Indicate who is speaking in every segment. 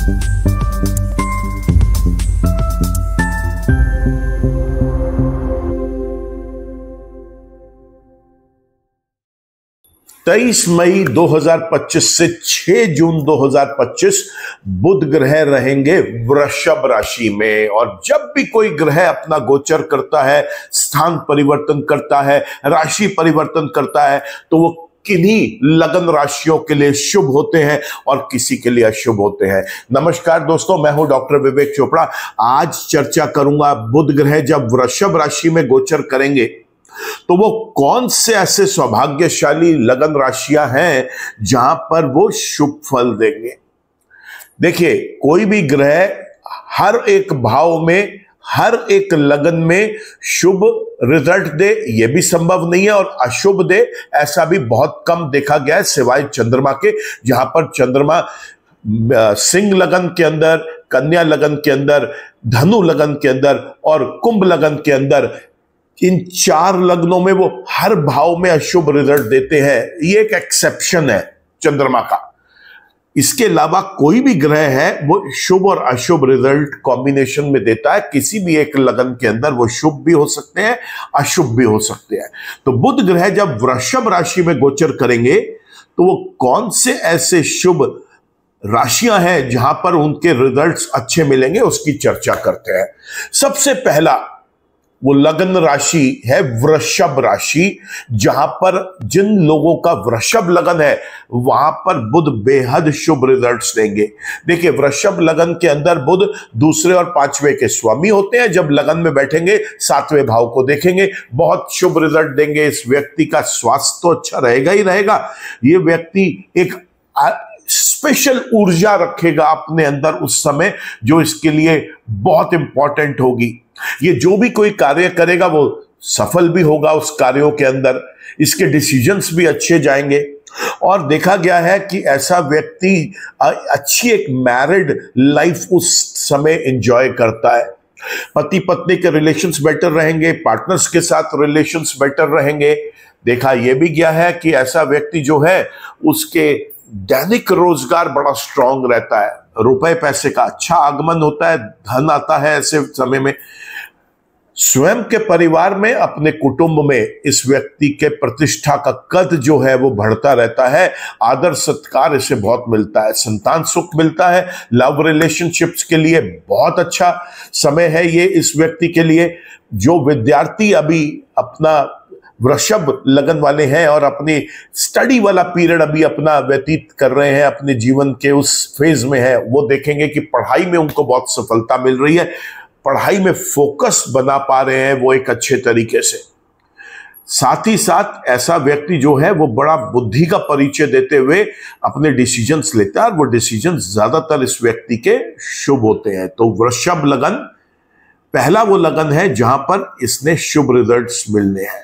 Speaker 1: तेईस मई 2025 से 6 जून 2025 बुध ग्रह रहेंगे वृषभ राशि में। और जब भी कोई ग्रह अपना गोचर करता है, स्थान परिवर्तन करता है, राशि परिवर्तन करता है, तो वो किन्हीं लगन राशियों के लिए शुभ होते हैं और किसी के लिए अशुभ होते हैं। नमस्कार दोस्तों, मैं हूं डॉक्टर विवेक चोपड़ा। आज चर्चा करूंगा बुध ग्रह जब वृषभ राशि में गोचर करेंगे तो वो कौन से ऐसे सौभाग्यशाली लगन राशियां हैं जहां पर वो शुभ फल देंगे। देखिए, कोई भी ग्रह हर एक भाव में, हर एक लगन में शुभ रिजल्ट दे ये भी संभव नहीं है, और अशुभ दे ऐसा भी बहुत कम देखा गया है, सिवाय चंद्रमा के, जहां पर चंद्रमा सिंह लगन के अंदर, कन्या लगन के अंदर, धनु लगन के अंदर और कुंभ लगन के अंदर, इन 4 लग्नों में वो हर भाव में अशुभ रिजल्ट देते हैं। ये एक एक्सेप्शन है चंद्रमा का। इसके अलावा कोई भी ग्रह है वो शुभ और अशुभ रिजल्ट कॉम्बिनेशन में देता है। किसी भी एक लगन के अंदर वो शुभ भी हो सकते हैं, अशुभ भी हो सकते हैं। तो बुध ग्रह जब वृषभ राशि में गोचर करेंगे तो वो कौन से ऐसे शुभ राशियां हैं जहां पर उनके रिजल्ट्स अच्छे मिलेंगे, उसकी चर्चा करते हैं। सबसे पहला वो लगन राशि है वृषभ राशि, जहां पर जिन लोगों का वृषभ लगन है वहां पर बुध बेहद शुभ रिजल्ट्स देंगे। देखिए, वृषभ लगन के अंदर बुध दूसरे और 5वें के स्वामी होते हैं। जब लगन में बैठेंगे 7वें भाव को देखेंगे, बहुत शुभ रिजल्ट देंगे। इस व्यक्ति का स्वास्थ्य तो अच्छा रहेगा ही रहेगा। ये व्यक्ति एक स्पेशल ऊर्जा रखेगा अपने अंदर उस समय, जो इसके लिए बहुत इंपॉर्टेंट होगी। ये जो भी कोई कार्य करेगा वो सफल भी होगा उस कार्यों के अंदर। इसके डिसीजंस भी अच्छे जाएंगे। और देखा गया है कि ऐसा व्यक्ति अच्छी एक मैरिड लाइफ उस समय एंजॉय करता है। पति पत्नी के रिलेशंस बेटर रहेंगे, पार्टनर्स के साथ रिलेशंस बेटर रहेंगे। देखा यह भी गया है कि ऐसा व्यक्ति जो है उसके दैनिक रोजगार बड़ा स्ट्रांग रहता है, रुपए पैसे का अच्छा आगमन होता है, धन आता है ऐसे समय में। स्वयं के परिवार में, अपने कुटुंब में इस व्यक्ति के प्रतिष्ठा का कद जो है वो बढ़ता रहता है। आदर सत्कार इसे बहुत मिलता है, संतान सुख मिलता है। लव रिलेशनशिप्स के लिए बहुत अच्छा समय है ये इस व्यक्ति के लिए। जो विद्यार्थी अभी अपना वृषभ लगन वाले हैं और अपनी स्टडी वाला पीरियड अभी अपना व्यतीत कर रहे हैं, अपने जीवन के उस फेज में है, वो देखेंगे कि पढ़ाई में उनको बहुत सफलता मिल रही है, पढ़ाई में फोकस बना पा रहे हैं वो एक अच्छे तरीके से। साथ ही साथ ऐसा व्यक्ति जो है वो बड़ा बुद्धि का परिचय देते हुए अपने डिसीजंस लेता है, और वो डिसीजंस ज्यादातर इस व्यक्ति के शुभ होते हैं। तो वृषभ लगन पहला वो लगन है जहां पर इसने शुभ रिजल्ट्स मिलने हैं।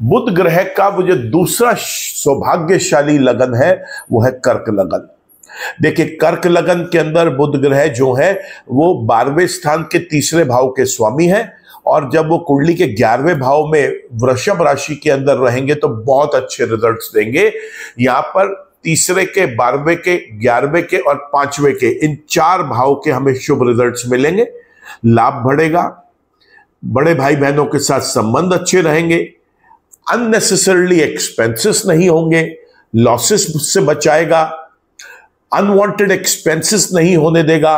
Speaker 1: बुध ग्रह का मुझे दूसरा सौभाग्यशाली लगन है वो है कर्क लगन। देखिए, कर्क लगन के अंदर बुध ग्रह जो है वो 12वें स्थान के 3रे भाव के स्वामी है, और जब वो कुंडली के 11वें भाव में वृषभ राशि के अंदर रहेंगे तो बहुत अच्छे रिजल्ट्स देंगे। यहां पर 3रे के, 12वें के, 11वें के और 5वें के, इन 4 भाव के हमें शुभ रिजल्ट्स मिलेंगे। लाभ बढ़ेगा, बड़े भाई बहनों के साथ संबंध अच्छे रहेंगे, अननेसेसरली एक्सपेंसेस नहीं होंगे, लॉसेस से बचाएगा, अनवांटेड एक्सपेंसेस नहीं होने देगा,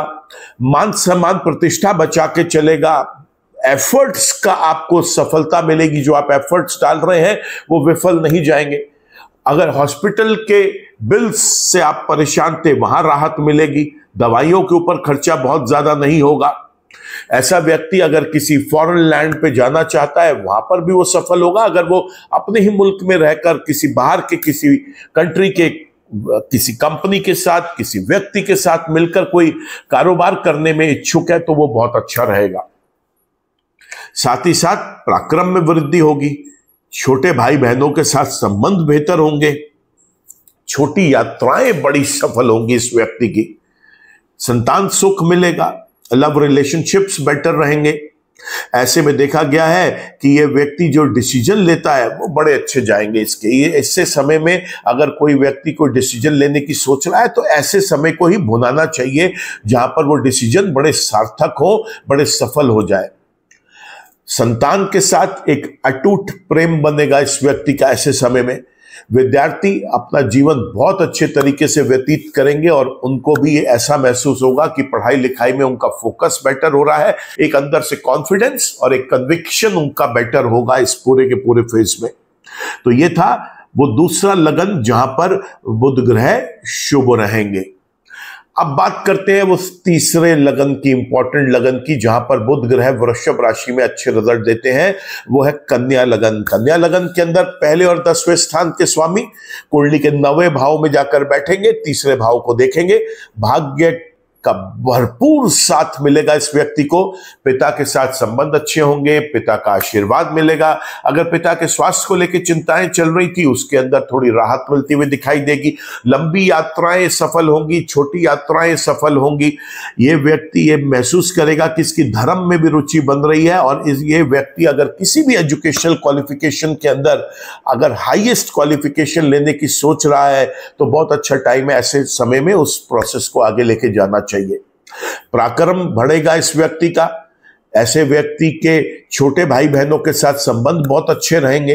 Speaker 1: मान सम्मान प्रतिष्ठा बचा के चलेगा। एफर्ट्स का आपको सफलता मिलेगी, जो आप एफर्ट्स डाल रहे हैं वो विफल नहीं जाएंगे। अगर हॉस्पिटल के बिल्स से आप परेशान थे वहां राहत मिलेगी, दवाइयों के ऊपर खर्चा बहुत ज्यादा नहीं होगा। ऐसा व्यक्ति अगर किसी फॉरेन लैंड पे जाना चाहता है वहां पर भी वो सफल होगा। अगर वो अपने ही मुल्क में रहकर किसी बाहर के किसी कंट्री के किसी कंपनी के साथ, किसी व्यक्ति के साथ मिलकर कोई कारोबार करने में इच्छुक है तो वो बहुत अच्छा रहेगा। साथ ही साथ पराक्रम में वृद्धि होगी, छोटे भाई बहनों के साथ संबंध बेहतर होंगे, छोटी यात्राएं बड़ी सफल होंगी इस व्यक्ति की, संतान सुख मिलेगा, लव रिलेशनशिप्स बेटर रहेंगे, ऐसे में देखा गया है कि ये व्यक्ति जो डिसीजन लेता है वो बड़े अच्छे जाएंगे इसके। ये ऐसे समय में अगर कोई व्यक्ति कोई डिसीजन लेने की सोच रहा है तो ऐसे समय को ही भुनाना चाहिए जहां पर वो डिसीजन बड़े सार्थक हो, बड़े सफल हो जाए। संतान के साथ एक अटूट प्रेम बनेगा इस व्यक्ति का ऐसे समय में। विद्यार्थी अपना जीवन बहुत अच्छे तरीके से व्यतीत करेंगे और उनको भी ऐसा महसूस होगा कि पढ़ाई लिखाई में उनका फोकस बेटर हो रहा है। एक अंदर से कॉन्फिडेंस और एक कन्विक्शन उनका बेटर होगा इस पूरे के पूरे फेज में। तो ये था वो दूसरा लगन जहां पर बुध ग्रह शुभ रहेंगे। अब बात करते हैं वो तीसरे लगन की, इंपॉर्टेंट लगन की, जहां पर बुध ग्रह वृषभ राशि में अच्छे रिजल्ट देते हैं। वो है कन्या लगन। कन्या लगन के अंदर पहले और 10वें स्थान के स्वामी कुंडली के 9वें भाव में जाकर बैठेंगे, तीसरे भाव को देखेंगे। भाग्य का भरपूर साथ मिलेगा इस व्यक्ति को। पिता के साथ संबंध अच्छे होंगे, पिता का आशीर्वाद मिलेगा। अगर पिता के स्वास्थ्य को लेकर चिंताएं चल रही थी उसके अंदर थोड़ी राहत मिलती हुई दिखाई देगी। लंबी यात्राएं सफल होंगी, छोटी यात्राएं सफल होंगी। ये व्यक्ति ये महसूस करेगा कि इसकी धर्म में भी रुचि बन रही है और ये व्यक्ति अगर किसी भी एजुकेशनल क्वालिफिकेशन के अंदर अगर हाईएस्ट क्वालिफिकेशन लेने की सोच रहा है तो बहुत अच्छा टाइम है ऐसे समय में उस प्रोसेस को आगे लेके जाना चाहिए। पराक्रम बढ़ेगा इस व्यक्ति का। ऐसे व्यक्ति के छोटे भाई बहनों के साथ संबंध बहुत अच्छे रहेंगे।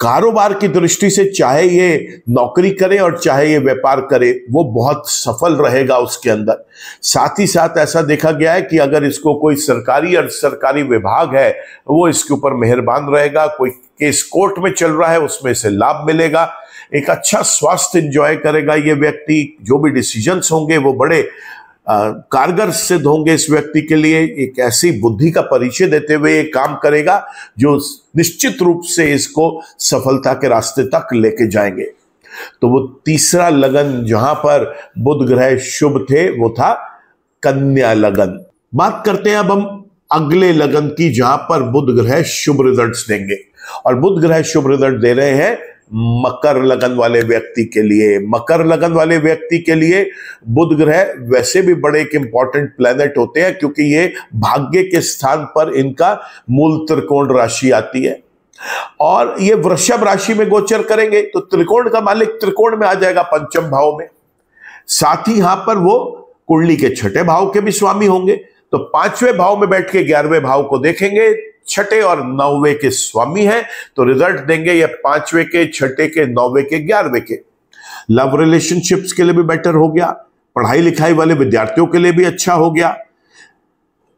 Speaker 1: कारोबार की दृष्टि से चाहे ये नौकरी करे और चाहे ये व्यापार करे वो बहुत सफल रहेगा उसके अंदर। साथ ही साथ ऐसा देखा गया है कि अगर इसको कोई सरकारी और सरकारी विभाग है वो इसके ऊपर मेहरबान रहेगा। कोई केस कोर्ट में चल रहा है उसमें से लाभ मिलेगा। एक अच्छा स्वास्थ्य एंजॉय करेगा ये व्यक्ति। जो भी डिसीजंस होंगे वो बड़े कारगर सिद्ध होंगे इस व्यक्ति के लिए। एक ऐसी बुद्धि का परिचय देते हुए ये काम करेगा जो निश्चित रूप से इसको सफलता के रास्ते तक लेके जाएंगे। तो वो तीसरा लगन जहां पर बुध ग्रह शुभ थे वो था कन्या लगन। बात करते हैं अब हम अगले लगन की जहां पर बुध ग्रह शुभ रिजल्ट्स देंगे। और बुध ग्रह शुभ रिजल्ट दे रहे हैं मकर लगन वाले व्यक्ति के लिए। मकर लगन वाले व्यक्ति के लिए बुध ग्रह वैसे भी बड़े एक इंपॉर्टेंट प्लैनेट होते हैं क्योंकि ये भाग्य के स्थान पर इनका मूल त्रिकोण राशि आती है और ये वृषभ राशि में गोचर करेंगे तो त्रिकोण का मालिक त्रिकोण में आ जाएगा, पंचम भाव में। साथ ही यहां पर वो कुंडली के 6ठे भाव के भी स्वामी होंगे। तो 5वें भाव में बैठ के 11वें भाव को देखेंगे। 6ठे और 9वें के स्वामी हैं तो रिजल्ट देंगे ये 5वें के, 6ठे के, 9वें के, 11वें के। लव रिलेशनशिप्स के लिए भी बेटर हो गया। पढ़ाई लिखाई वाले विद्यार्थियों के लिए भी अच्छा हो गया।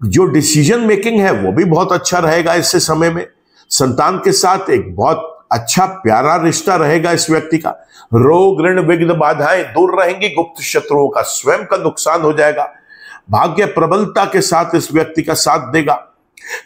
Speaker 1: जो डिसीजन मेकिंग है वो भी बहुत अच्छा रहेगा इससे समय में। संतान के साथ एक बहुत अच्छा प्यारा रिश्ता रहेगा इस व्यक्ति का। रोग ऋण विघ्न बाधाएं दूर रहेंगी। गुप्त शत्रुओं का स्वयं का नुकसान हो जाएगा। भाग्य प्रबलता के साथ इस व्यक्ति का साथ देगा।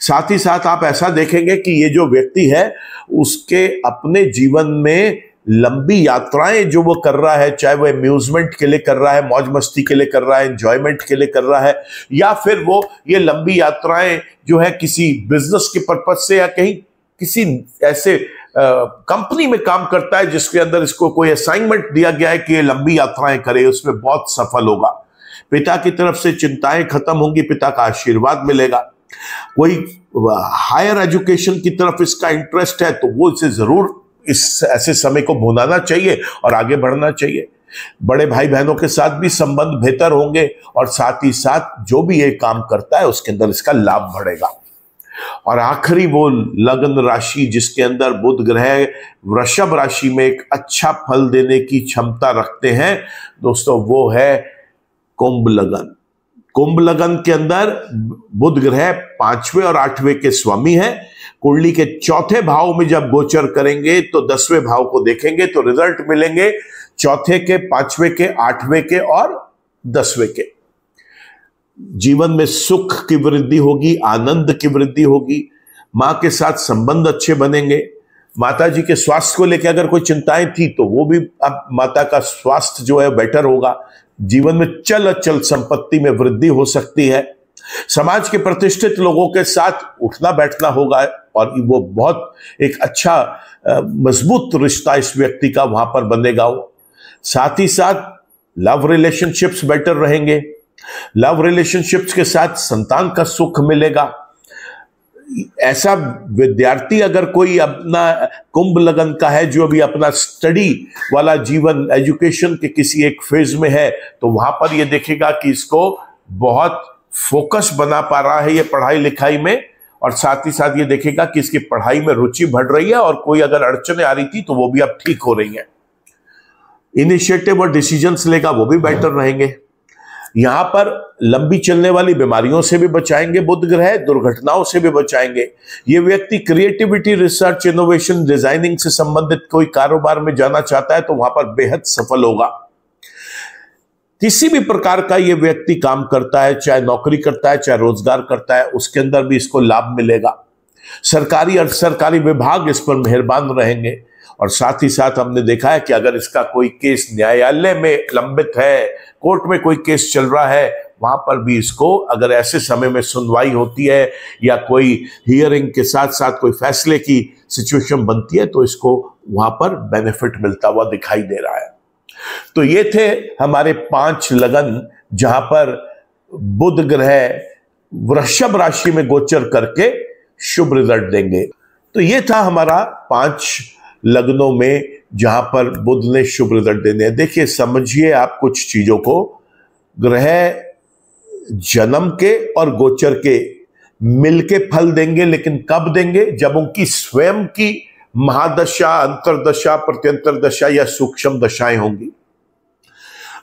Speaker 1: साथ ही साथ आप ऐसा देखेंगे कि ये जो व्यक्ति है उसके अपने जीवन में लंबी यात्राएं जो वो कर रहा है, चाहे वो अम्यूजमेंट के लिए कर रहा है, मौज मस्ती के लिए कर रहा है, एंजॉयमेंट के लिए कर रहा है, या फिर वो ये लंबी यात्राएं जो है किसी बिजनेस के पर्पज से या कहीं किसी ऐसे कंपनी में काम करता है जिसके अंदर इसको कोई असाइनमेंट दिया गया है कि ये लंबी यात्राएं करे, उसमें बहुत सफल होगा। पिता की तरफ से चिंताएं खत्म होंगी, पिता का आशीर्वाद मिलेगा। कोई हायर एजुकेशन की तरफ इसका इंटरेस्ट है तो वो इसे जरूर इस ऐसे समय को भुनाना चाहिए और आगे बढ़ना चाहिए। बड़े भाई बहनों के साथ भी संबंध बेहतर होंगे और साथ ही साथ जो भी ये काम करता है उसके अंदर इसका लाभ बढ़ेगा। और आखिरी वो लगन राशि जिसके अंदर बुध ग्रह वृषभ राशि में एक अच्छा फल देने की क्षमता रखते हैं दोस्तों, वो है कुंभ लगन। कुंभ लगन के अंदर बुध ग्रह 5वें और 8वें के स्वामी हैं। कुंडली के 4थे भाव में जब गोचर करेंगे तो 10वें भाव को देखेंगे तो रिजल्ट मिलेंगे 4थे के, 5वें के, 8वें के और 10वें के। जीवन में सुख की वृद्धि होगी, आनंद की वृद्धि होगी। मां के साथ संबंध अच्छे बनेंगे। माता जी के स्वास्थ्य को लेकर अगर कोई चिंताएं थी तो वो भी अब माता का स्वास्थ्य जो है बेटर होगा। जीवन में चल अचल संपत्ति में वृद्धि हो सकती है। समाज के प्रतिष्ठित लोगों के साथ उठना बैठना होगा और वो बहुत एक अच्छा मजबूत रिश्ता इस व्यक्ति का वहां पर बनेगा। वो साथ ही साथ लव रिलेशनशिप्स बेटर रहेंगे। लव रिलेशनशिप्स के साथ संतान का सुख मिलेगा। ऐसा विद्यार्थी अगर कोई अपना कुंभ लगन का है, जो अभी अपना स्टडी वाला जीवन, एजुकेशन के किसी एक फेज में है, तो वहां पर ये देखेगा कि इसको बहुत फोकस बना पा रहा है ये पढ़ाई लिखाई में, और साथ ही साथ ये देखेगा कि इसकी पढ़ाई में रुचि बढ़ रही है, और कोई अगर अड़चने आ रही थी तो वो भी अब ठीक हो रही है। इनिशिएटिव और डिसीजंस लेगा, वो भी बेटर रहेंगे। यहां पर लंबी चलने वाली बीमारियों से भी बचाएंगे बुध ग्रह, दुर्घटनाओं से भी बचाएंगे। ये व्यक्ति क्रिएटिविटी, रिसर्च, इनोवेशन, डिजाइनिंग से संबंधित कोई कारोबार में जाना चाहता है तो वहां पर बेहद सफल होगा। किसी भी प्रकार का ये व्यक्ति काम करता है, चाहे नौकरी करता है, चाहे रोजगार करता है, उसके अंदर भी इसको लाभ मिलेगा। सरकारी और सरकारी विभाग इस पर मेहरबान रहेंगे। और साथ ही साथ हमने देखा है कि अगर इसका कोई केस न्यायालय में लंबित है, कोर्ट में कोई केस चल रहा है, वहां पर भी इसको अगर ऐसे समय में सुनवाई होती है या कोई हियरिंग के साथ साथ कोई फैसले की सिचुएशन बनती है, तो इसको वहां पर बेनिफिट मिलता हुआ दिखाई दे रहा है। तो ये थे हमारे 5 लगन जहां पर बुध ग्रह वृषभ राशि में गोचर करके शुभ रिजल्ट देंगे। तो ये था हमारा 5 लगनों में जहां पर बुध ने शुभ रिजल्ट देने हैं। देखिए, समझिए आप कुछ चीजों को। ग्रह जन्म के और गोचर के मिलके फल देंगे, लेकिन कब देंगे? जब उनकी स्वयं की महादशा, अंतरदशा, प्रत्यंतर दशा या सूक्ष्म दशाएं होंगी।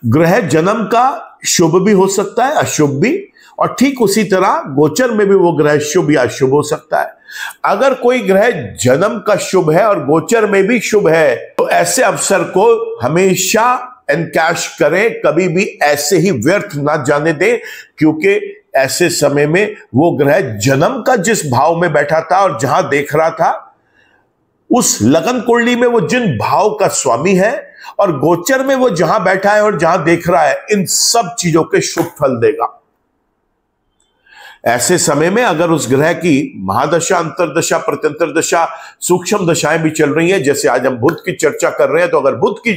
Speaker 1: ग्रह जन्म का शुभ भी हो सकता है, अशुभ भी, और ठीक उसी तरह गोचर में भी वो ग्रह शुभ या अशुभ हो सकता है। अगर कोई ग्रह जन्म का शुभ है और गोचर में भी शुभ है, तो ऐसे अवसर को हमेशा एनकैश करें, कभी भी ऐसे ही व्यर्थ ना जाने दें, क्योंकि ऐसे समय में वो ग्रह जन्म का जिस भाव में बैठा था और जहां देख रहा था, उस लगन कुंडली में वो जिन भाव का स्वामी है, और गोचर में वो जहां बैठा है और जहां देख रहा है, इन सब चीजों के शुभ फल देगा। ऐसे समय में अगर उस ग्रह की महादशा, अंतरदशा, प्रत्यंतर दशा, सूक्ष्म दशाएं भी चल रही हैं, जैसे आज हम बुध की चर्चा कर रहे हैं, तो अगर बुध की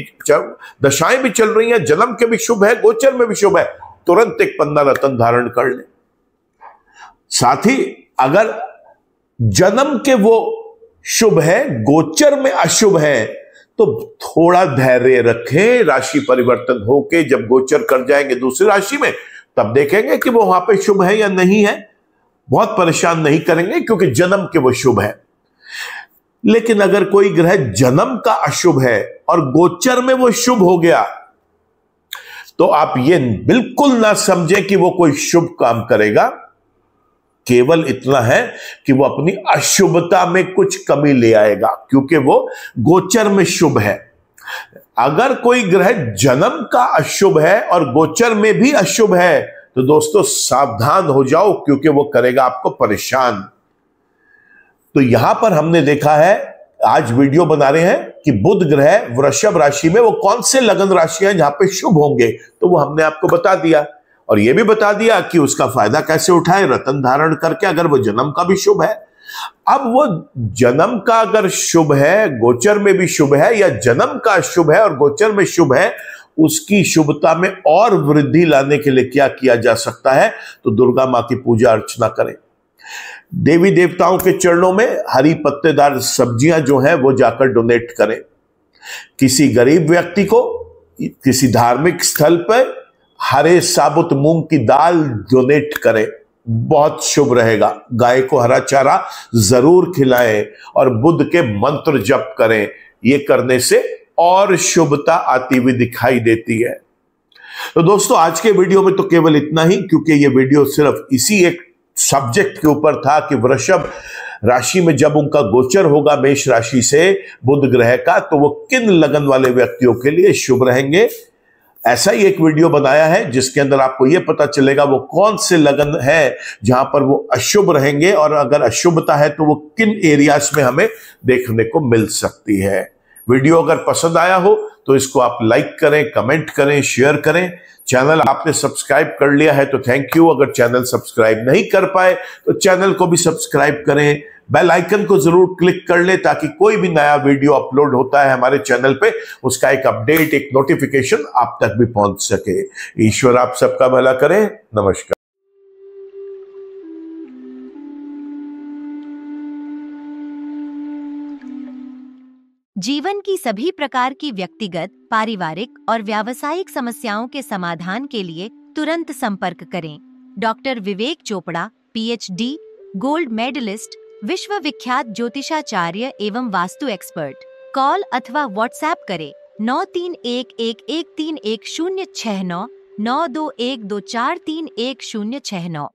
Speaker 1: दशाएं भी चल रही हैं, जन्म के भी शुभ है, गोचर में भी शुभ है, तुरंत एक पन्ना रत्न धारण कर ले। साथ ही अगर जन्म के वो शुभ है, गोचर में अशुभ है, तो थोड़ा धैर्य रखें। राशि परिवर्तन होके जब गोचर कर जाएंगे दूसरी राशि में, तब देखेंगे कि वो वहां पे शुभ है या नहीं है। बहुत परेशान नहीं करेंगे, क्योंकि जन्म के वो शुभ है। लेकिन अगर कोई ग्रह जन्म का अशुभ है और गोचर में वो शुभ हो गया, तो आप ये बिल्कुल ना समझें कि वो कोई शुभ काम करेगा। केवल इतना है कि वो अपनी अशुभता में कुछ कमी ले आएगा, क्योंकि वो गोचर में शुभ है। अगर कोई ग्रह जन्म का अशुभ है और गोचर में भी अशुभ है, तो दोस्तों सावधान हो जाओ, क्योंकि वो करेगा आपको परेशान। तो यहां पर हमने देखा है, आज वीडियो बना रहे हैं कि बुध ग्रह वृषभ राशि में वो कौन से लगन राशि हैं जहां पे शुभ होंगे, तो वो हमने आपको बता दिया। और यह भी बता दिया कि उसका फायदा कैसे उठाएं, रत्न धारण करके, अगर वो जन्म का भी शुभ है। अब वो जन्म का अगर शुभ है, गोचर में भी शुभ है, या जन्म का शुभ है और गोचर में शुभ है, उसकी शुभता में और वृद्धि लाने के लिए क्या किया जा सकता है? तो दुर्गा मां की पूजा अर्चना करें। देवी देवताओं के चरणों में हरी पत्तेदार सब्जियां जो हैं वो जाकर डोनेट करें। किसी गरीब व्यक्ति को किसी धार्मिक स्थल पर हरे साबुत मूंग की दाल डोनेट करें, बहुत शुभ रहेगा। गाय को हरा चारा जरूर खिलाएं और बुध के मंत्र जप करें। ये करने से और शुभता आती हुई दिखाई देती है। तो दोस्तों, आज के वीडियो में तो केवल इतना ही, क्योंकि ये वीडियो सिर्फ इसी एक सब्जेक्ट के ऊपर था कि वृषभ राशि में जब उनका गोचर होगा मेष राशि से बुध ग्रह का, तो वो किन लगन वाले व्यक्तियों के लिए शुभ रहेंगे। ऐसा ही एक वीडियो बनाया है जिसके अंदर आपको यह पता चलेगा वो कौन से लगन है जहां पर वो अशुभ रहेंगे, और अगर अशुभता है तो वो किन एरियाज में हमें देखने को मिल सकती है। वीडियो अगर पसंद आया हो तो इसको आप लाइक करें, कमेंट करें, शेयर करें। चैनल आपने सब्सक्राइब कर लिया है तो थैंक यू। अगर चैनल सब्सक्राइब नहीं कर पाए तो चैनल को भी सब्सक्राइब करें, बेल आइकन को जरूर क्लिक कर ले, ताकि कोई भी नया वीडियो अपलोड होता है हमारे चैनल पे, उसका एक अपडेट, एक नोटिफिकेशन आप तक भी पहुंच सके। ईश्वर आप सबका भला करे। नमस्कार।
Speaker 2: जीवन की सभी प्रकार की व्यक्तिगत, पारिवारिक और व्यावसायिक समस्याओं के समाधान के लिए तुरंत संपर्क करें। डॉक्टर विवेक चोपड़ा, पीएचडी, गोल्ड मेडलिस्ट, विश्व विख्यात ज्योतिषाचार्य एवं वास्तु एक्सपर्ट। कॉल अथवा व्हाट्सएप करें 9311131069 9212431069।